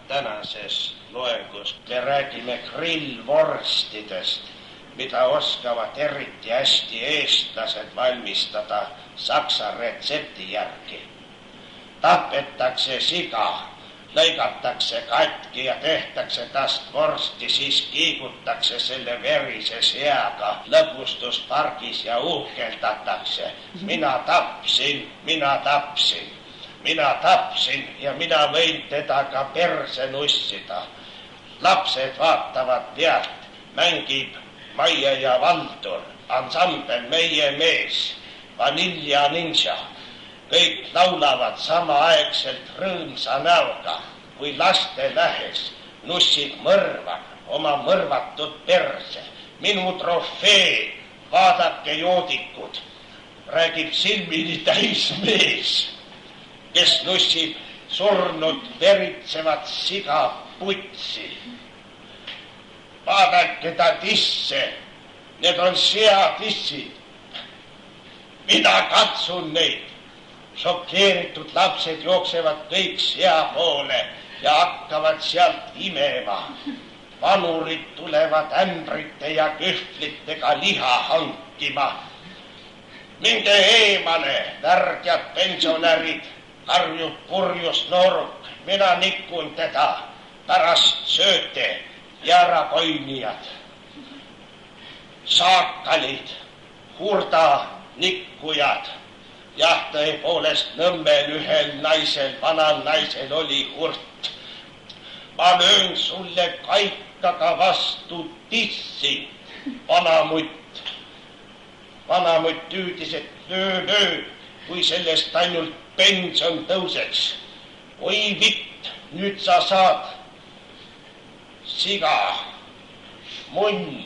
Tänases loengus me räägime grillvorstidest, mida oskavad eriti hästi eestlased valmistada saksa retsepti järgi. Tapetakse siga, lõigatakse katki ja tehtakse tast vorsti, siis kiigutakse selle verise seaga lõbustuspargis ja uhkeldatakse. Mina tapsin ja mina võin teda ka perse nussida. Lapsed vaatavad pealt, mängib Maie ja Valdur, ansambel Meie mees, Vanilja Ninja. Kõik laulavad samaaegselt rõõmsa näoga, kui laste lähes nussib mõrvar oma mõrvatud perse. Minu trofee, vaadake joodikud, räägib silmini täis mees, kes nussib surnud veritsevat siga putsi. Vaadake ta tisse, need on seatissid. Mina katsun neid. Šokeeritud lapsed jooksevad kõik sea poole ja hakkavad sealt imema. Vanurid tulevad ämbrite ja kühvlitega liha hankima. Minge eemale, värdjad pensionärid, karjub purjus nooruk. Mina nikun teda, pärast sööte jäärakoinijad. Saakalid, hurda nikkujad. Jah, tõepoolest Nõmmel ühel naisel, vanal naisel oli hurt. Ma löön sulle kaikaga vastu tissi, vanamutt. Vanamutt tüüdis, et löö, kui sellest ainult pension tõuseks. Oi vitt, nüüd sa saad siga, munn.